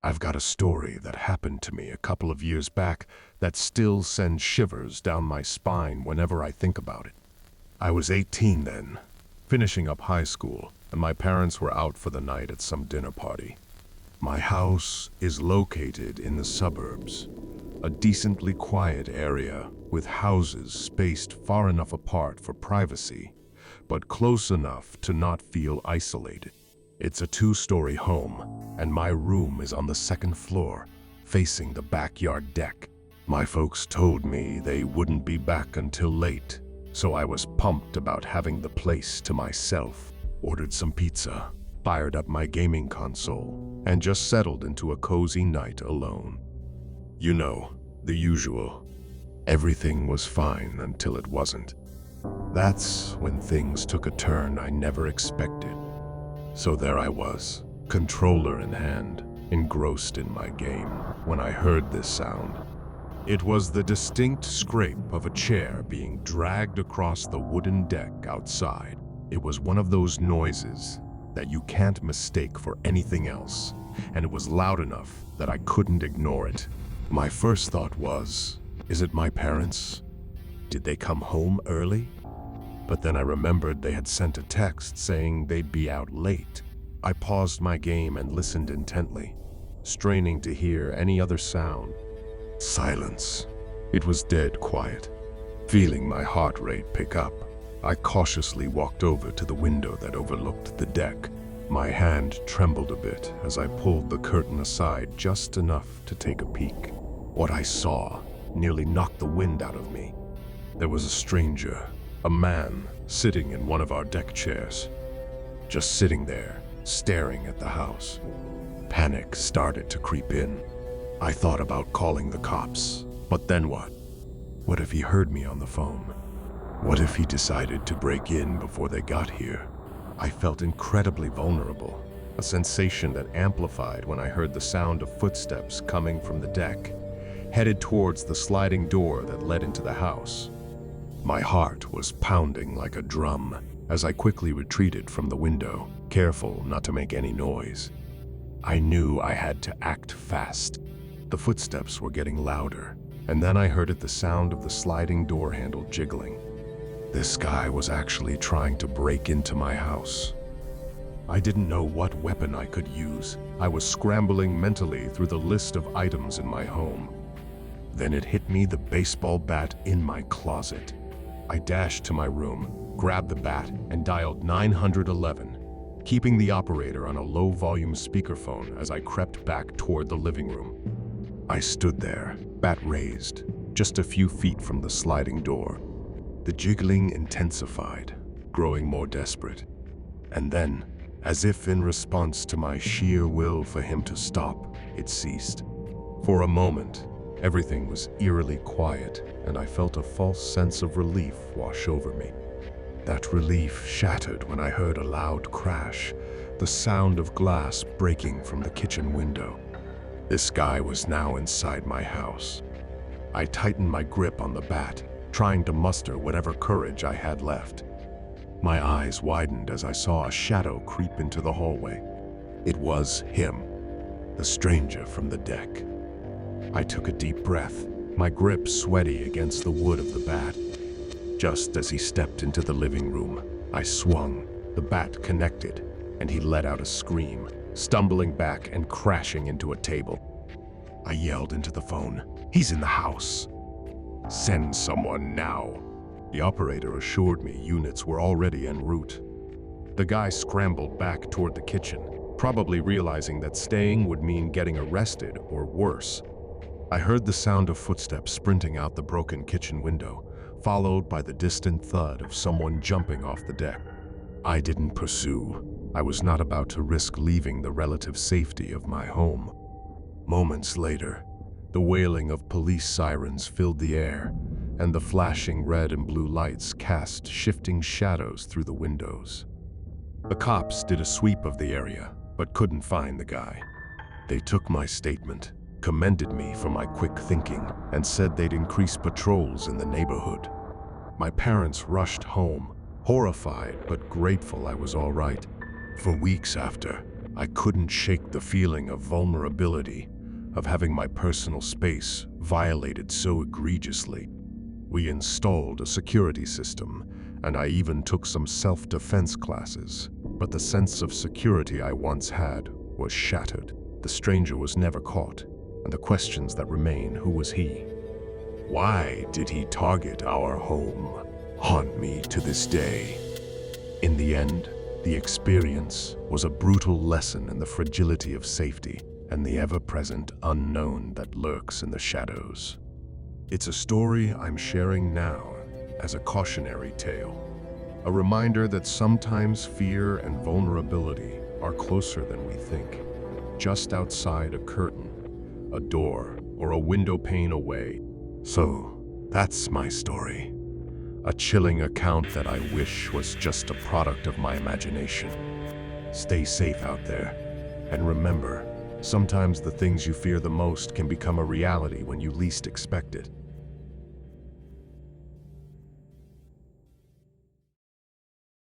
I've got a story that happened to me a couple of years back that still sends shivers down my spine whenever I think about it. I was 18 then, finishing up high school, and my parents were out for the night at some dinner party. My house is located in the suburbs, a decently quiet area with houses spaced far enough apart for privacy, but close enough to not feel isolated. It's a two-story home, and my room is on the second floor, facing the backyard deck. My folks told me they wouldn't be back until late, so I was pumped about having the place to myself. Ordered some pizza, fired up my gaming console, and just settled into a cozy night alone. You know, the usual. Everything was fine until it wasn't. That's when things took a turn I never expected. So there I was, controller in hand, engrossed in my game, when I heard this sound. It was the distinct scrape of a chair being dragged across the wooden deck outside. It was one of those noises that you can't mistake for anything else, and it was loud enough that I couldn't ignore it. My first thought was, is it my parents? Did they come home early? But then I remembered they had sent a text saying they'd be out late. I paused my game and listened intently, straining to hear any other sound. Silence. It was dead quiet. Feeling my heart rate pick up, I cautiously walked over to the window that overlooked the deck. My hand trembled a bit as I pulled the curtain aside just enough to take a peek. What I saw nearly knocked the wind out of me. There was a stranger, a man, sitting in one of our deck chairs. Just sitting there, staring at the house. Panic started to creep in. I thought about calling the cops, but then what? What if he heard me on the phone? What if he decided to break in before they got here? I felt incredibly vulnerable, a sensation that amplified when I heard the sound of footsteps coming from the deck, headed towards the sliding door that led into the house. My heart was pounding like a drum as I quickly retreated from the window, careful not to make any noise. I knew I had to act fast. The footsteps were getting louder, and then I heard the sound of the sliding door handle jiggling. This guy was actually trying to break into my house. I didn't know what weapon I could use. I was scrambling mentally through the list of items in my home. Then it hit me, the baseball bat in my closet. I dashed to my room, grabbed the bat, and dialed 911, keeping the operator on a low-volume speakerphone as I crept back toward the living room. I stood there, bat raised, just a few feet from the sliding door. The jiggling intensified, growing more desperate. And then, as if in response to my sheer will for him to stop, it ceased. For a moment, everything was eerily quiet, and I felt a false sense of relief wash over me. That relief shattered when I heard a loud crash, the sound of glass breaking from the kitchen window. This guy was now inside my house. I tightened my grip on the bat, trying to muster whatever courage I had left. My eyes widened as I saw a shadow creep into the hallway. It was him, the stranger from the deck. I took a deep breath, my grip sweaty against the wood of the bat. Just as he stepped into the living room, I swung, the bat connected, and he let out a scream, stumbling back and crashing into a table. I yelled into the phone, "He's in the house." "Send someone now." The operator assured me units were already en route. The guy scrambled back toward the kitchen, probably realizing that staying would mean getting arrested or worse. I heard the sound of footsteps sprinting out the broken kitchen window, followed by the distant thud of someone jumping off the deck. I didn't pursue. I was not about to risk leaving the relative safety of my home. Moments later, the wailing of police sirens filled the air, and the flashing red and blue lights cast shifting shadows through the windows. The cops did a sweep of the area, but couldn't find the guy. They took my statement, commended me for my quick thinking, and said they'd increase patrols in the neighborhood. My parents rushed home, horrified but grateful I was all right. For weeks after, I couldn't shake the feeling of vulnerability, of having my personal space violated so egregiously. We installed a security system, and I even took some self-defense classes, but the sense of security I once had was shattered. The stranger was never caught, and the questions that remain: who was he? Why did he target our home? Haunt me to this day. In the end, the experience was a brutal lesson in the fragility of safety and the ever-present unknown that lurks in the shadows. It's a story I'm sharing now as a cautionary tale, a reminder that sometimes fear and vulnerability are closer than we think, just outside a curtain, a door, or a window pane away. So, that's my story. A chilling account that I wish was just a product of my imagination. Stay safe out there, and remember, sometimes the things you fear the most can become a reality when you least expect it.